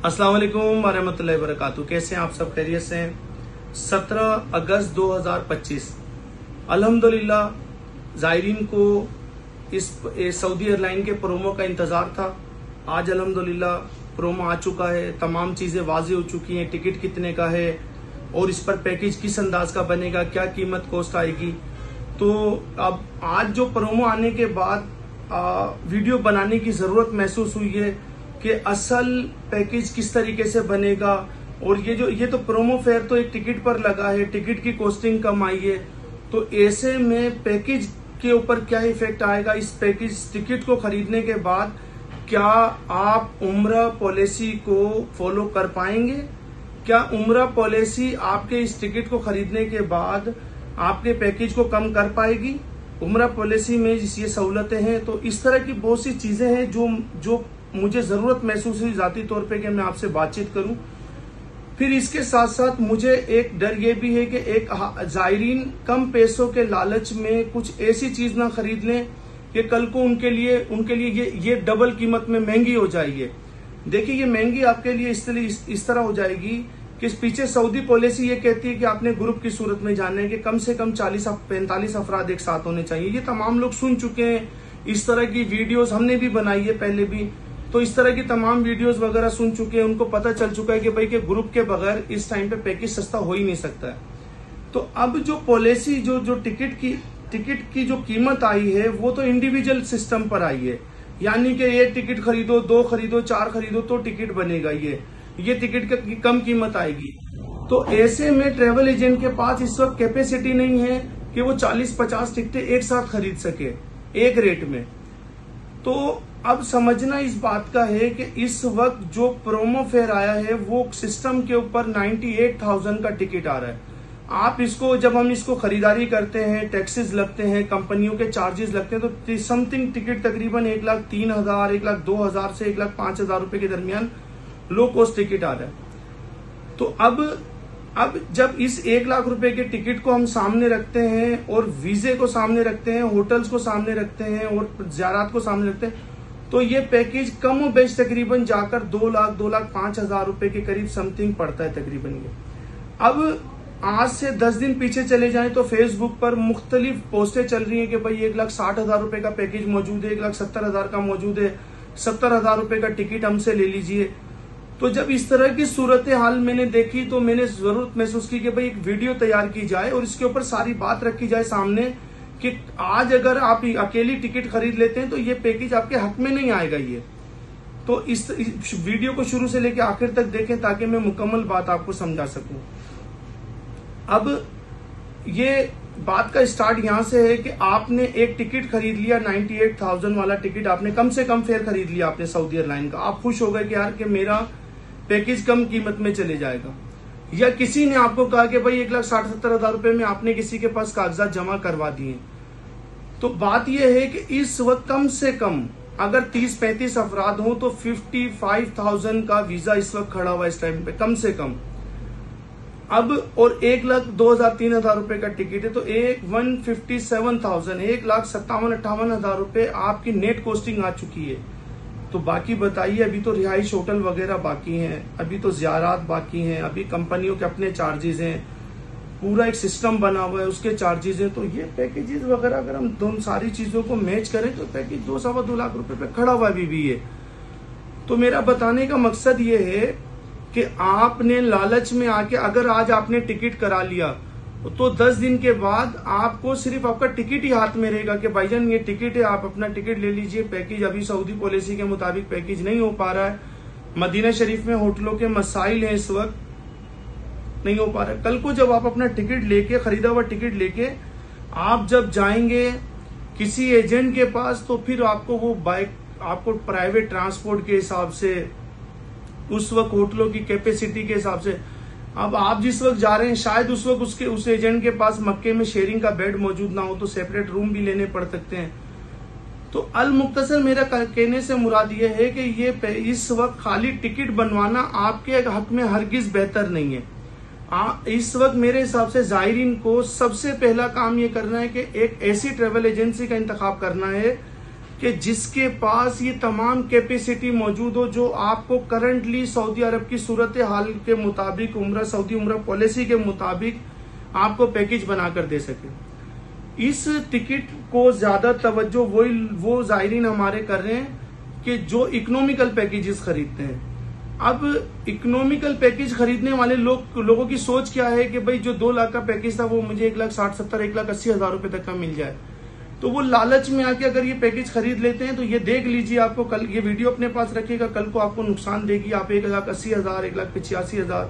अस्सलाम वालेकुम वरहमतुल्लाहि वबरकातुहू। कैसे हैं आप सब? खैरियत से हैं? 17 अगस्त 2025 अल्हम्दुलिल्लाह ज़ायरीन को इस सऊदी एयरलाइन के प्रोमो का इंतज़ार था। आज अल्हम्दुलिल्लाह प्रोमो आ चुका है, तमाम चीज़ें वाज़ेह हो चुकी हैं, टिकट कितने का है और इस पर पैकेज किस अंदाज का बनेगा, क्या कीमत कॉस्ट आएगी। तो अब आज जो प्रोमो आने के बाद वीडियो बनाने की ज़रूरत महसूस हुई है कि असल पैकेज किस तरीके से बनेगा। और ये तो प्रोमो फेयर तो एक टिकट पर लगा है, टिकट की कॉस्टिंग कम आई है, तो ऐसे में पैकेज के ऊपर क्या इफेक्ट आएगा। इस पैकेज टिकट को खरीदने के बाद क्या आप उम्रा पॉलिसी को फॉलो कर पाएंगे? क्या उम्रा पॉलिसी आपके इस टिकट को खरीदने के बाद आपके पैकेज को कम कर पाएगी? उम्रा पॉलिसी में ये सहूलतें हैं। तो इस तरह की बहुत सी चीजें हैं जो मुझे जरूरत महसूस हुई जाती तौर पे कि मैं आपसे बातचीत करूं। फिर इसके साथ साथ मुझे एक डर ये भी है कि एक ज़ायरीन कम पैसों के लालच में कुछ ऐसी चीज ना खरीद लें कि कल को उनके लिए ये डबल कीमत में महंगी हो जाएगी। देखिए, ये महंगी आपके लिए इस तरह हो जाएगी कि पीछे सऊदी पॉलिसी ये कहती है कि आपने ग्रुप की सूरत में जाना है कि कम से कम 40-45 अफराद एक साथ होने चाहिए। ये तमाम लोग सुन चुके हैं, इस तरह की वीडियोस हमने भी बनाई है पहले भी, तो इस तरह की तमाम वीडियोस वगैरह सुन चुके हैं, उनको पता चल चुका है कि भाई के ग्रुप के बगैर इस टाइम पे पैकेज सस्ता हो ही नहीं सकता है। तो अब जो पॉलिसी जो टिकट की जो कीमत आई है वो तो इंडिविजुअल सिस्टम पर आई है, यानी कि ये टिकट खरीदो, 2 खरीदो, 4 खरीदो तो टिकट बनेगा। ये टिकट की कम कीमत आएगी। तो ऐसे में ट्रेवल एजेंट के पास इस वक्त कैपेसिटी नहीं है कि वो 40-50 टिकटें एक साथ खरीद सके एक रेट में। तो अब समझना इस बात का है कि इस वक्त जो प्रोमो फेयर आया है वो सिस्टम के ऊपर 98,000 का टिकट आ रहा है। आप इसको जब हम इसको खरीदारी करते हैं, टैक्सेस लगते हैं, कंपनियों के चार्जेस लगते हैं, तो समथिंग टिकट तकरीबन 1,03,000, 1,02,000 से 1,05,000 रुपए के दरमियान लो कॉस्ट टिकट आ रहा है। तो अब जब इस 1 लाख रुपए के टिकट को हम सामने रखते हैं और वीजे को सामने रखते हैं, होटल्स को सामने रखते हैं और ज़ियारत को सामने रखते हैं, तो ये पैकेज कम और बेश तकरीबन जाकर 2,05,000 रुपए के करीब समथिंग पड़ता है तकरीबन ये। अब आज से 10 दिन पीछे चले जाएं तो फेसबुक पर मुख्तलिफ पोस्टें चल रही हैं कि भाई 1,60,000 रुपए का पैकेज मौजूद है, 1,70,000 का मौजूद है, 70,000 रुपए का टिकट हमसे ले लीजिए। तो जब इस तरह की सूरत हाल मैंने देखी तो मैंने जरूरत महसूस की कि भाई एक वीडियो तैयार की जाए और इसके ऊपर सारी बात रखी जाए सामने कि आज अगर आप अकेली टिकट खरीद लेते हैं तो ये पैकेज आपके हक में नहीं आएगा। ये तो इस वीडियो को शुरू से लेकर आखिर तक देखें ताकि मैं मुकम्मल बात आपको समझा सकूं। अब ये बात का स्टार्ट यहां से है कि आपने एक टिकट खरीद लिया, 98,000 वाला टिकट आपने कम से कम फेयर खरीद लिया आपने सऊदी एयरलाइन का। आप खुश हो गए कि यार कि मेरा पैकेज कम कीमत में चले जाएगा। या किसी ने आपको कहा कि भाई 1,60,000-70,000 रुपए में आपने किसी के पास कागजात जमा करवा दिए। तो बात यह है कि इस वक्त कम से कम अगर 30-35 अफराद हो तो 55,000 का वीजा इस वक्त खड़ा हुआ इस टाइम पे कम से कम। अब और 1,02,000-3,000 रुपए का टिकट है तो 157,000, 1,57,000-58,000 रुपए आपकी नेट कॉस्टिंग आ चुकी है। तो बाकी बताइए, अभी तो रिहाइश होटल वगैरह बाकी हैं, अभी तो ज़ियारत बाकी हैं, अभी कंपनियों के अपने चार्जेस हैं, पूरा एक सिस्टम बना हुआ है उसके चार्जेस हैं। तो ये पैकेजेस वगैरह अगर हम दोनों सारी चीजों को मैच करें तो पैकेज 2-2.25 लाख रुपए पे खड़ा हुआ भी है। तो मेरा बताने का मकसद ये है कि आपने लालच में आके अगर आज आपने टिकट करा लिया तो 10 दिन के बाद आपको सिर्फ आपका टिकट ही हाथ में रहेगा कि भाईजान ये टिकट है, आप अपना टिकट ले लीजिए। पैकेज अभी सऊदी पॉलिसी के मुताबिक पैकेज नहीं हो पा रहा है। मदीना शरीफ में होटलों के मसाइल हैं, इस वक्त नहीं हो पा रहा है। कल को जब आप अपना टिकट लेके, खरीदा हुआ टिकट लेके आप जब जाएंगे किसी एजेंट के पास, तो फिर आपको वो बाइक, आपको प्राइवेट ट्रांसपोर्ट के हिसाब से, उस वक्त होटलों की कैपेसिटी के हिसाब से, अब आप जिस वक्त जा रहे हैं शायद उस वक्त उस एजेंट के पास मक्के में शेयरिंग का बेड मौजूद ना हो तो सेपरेट रूम भी लेने पड़ सकते हैं। तो अल मुख्तसर मेरा कहने से मुराद ये है कि ये इस वक्त खाली टिकट बनवाना आपके हक में हरगिज बेहतर नहीं है। इस वक्त मेरे हिसाब से ज़ायरीन को सबसे पहला काम ये करना है कि एक ऐसी ट्रेवल एजेंसी का इंतखाब करना है कि जिसके पास ये तमाम कैपेसिटी मौजूद हो, जो आपको करंटली सऊदी अरब की सूरत हाल के मुताबिक सऊदी उम्रा पॉलिसी के मुताबिक आपको पैकेज बनाकर दे सके। इस टिकट को ज्यादा तवज्जो वो ज़ायरीन हमारे कर रहे हैं कि जो इकोनॉमिकल पैकेजेस खरीदते हैं। अब इकोनॉमिकल पैकेज खरीदने वाले लोगों की सोच क्या है कि भाई जो 2 लाख का पैकेज था वो मुझे 1,60,70 1,80,000 रुपए तक का मिल जाए। तो वो लालच में आके अगर ये पैकेज खरीद लेते हैं तो ये देख लीजिए, आपको कल ये वीडियो अपने पास रखिएगा, कल को आपको नुकसान देगी। आप 1,80,000 1,85,000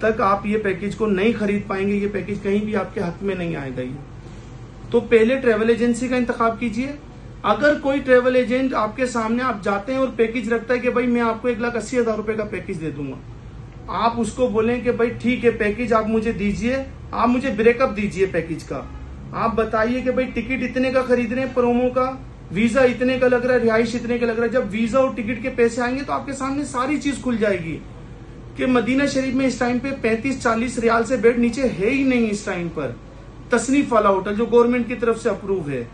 तक आप ये पैकेज को नहीं खरीद पाएंगे। ये पैकेज कहीं भी आपके हक में नहीं आएगा। ये तो पहले ट्रेवल एजेंसी का इंतखाब कीजिए। अगर कोई ट्रेवल एजेंट आपके सामने आप जाते हैं और पैकेज रखता है कि भाई मैं आपको 1,80,000 रुपए का पैकेज दे दूंगा, आप उसको बोलें कि भाई ठीक है पैकेज आप मुझे दीजिए, आप मुझे ब्रेकअप दीजिए पैकेज का। आप बताइए कि भाई टिकट इतने का खरीद रहे हैं प्रोमो का, वीजा इतने का लग रहा है, रिहाइश इतने का लग रहा है। जब वीजा और टिकट के पैसे आएंगे तो आपके सामने सारी चीज खुल जाएगी कि मदीना शरीफ में इस टाइम पे 35-40 रियाल से बेड नीचे है ही नहीं। इस टाइम पर तसनीफ वाला होटल जो गवर्नमेंट की तरफ से अप्रूव है,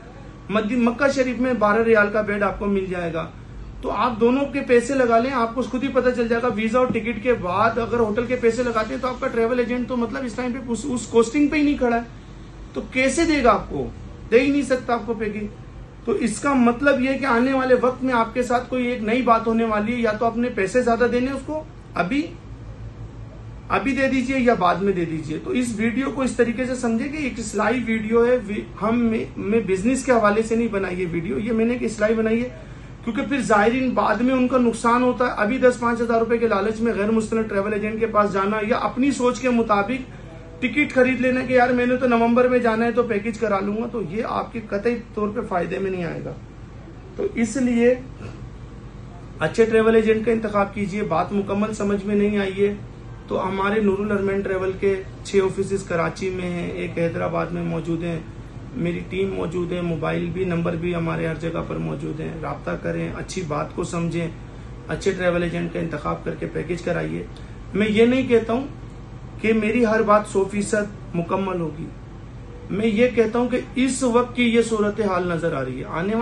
मक्का शरीफ में 12 रियाल का बेड आपको मिल जाएगा। तो आप दोनों के पैसे लगा लें, आपको खुद ही पता चल जाएगा। वीजा और टिकट के बाद अगर होटल के पैसे लगाते हैं तो आपका ट्रेवल एजेंट तो मतलब इस टाइम पे उस कॉस्टिंग पे ही नहीं खड़ा है, तो कैसे देगा आपको? दे ही नहीं सकता आपको पैकेज। तो इसका मतलब यह कि आने वाले वक्त में आपके साथ कोई एक नई बात होने वाली है, या तो अपने पैसे ज्यादा देने उसको अभी दे दीजिए या बाद में दे दीजिए। तो इस वीडियो को इस तरीके से समझे कि एक इस्लाही वीडियो है। मैं बिजनेस के हवाले से नहीं बनाई ये वीडियो, ये मैंने एक इस्लाही बनाई है क्योंकि फिर ज़ायरीन बाद में उनका नुकसान होता है। अभी 10-5 हज़ार रुपए के लालच में गैर मुस्तनद ट्रेवल एजेंट के पास जाना या अपनी सोच के मुताबिक टिकट खरीद लेना कि यार मैंने तो नवंबर में जाना है तो पैकेज करा लूंगा, तो ये आपके कतई तौर पे फायदे में नहीं आएगा। तो इसलिए अच्छे ट्रेवल एजेंट का इंतखाब कीजिए। बात मुकम्मल समझ में नहीं आई है तो हमारे नूरुल अरमान ट्रेवल के 6 ऑफिस कराची में हैं, एक हैदराबाद में मौजूद हैं, मेरी टीम मौजूद है, मोबाइल भी नंबर भी हमारे हर जगह पर मौजूद हैं। राब्ता करें, अच्छी बात को समझें, अच्छे ट्रेवल एजेंट का इंतखाब करके पैकेज कराइए। मैं ये नहीं कहता हूं कि मेरी हर बात 100% मुकम्मल होगी। मैं ये कहता हूं कि इस वक्त की ये सूरत हाल नजर आ रही है। आने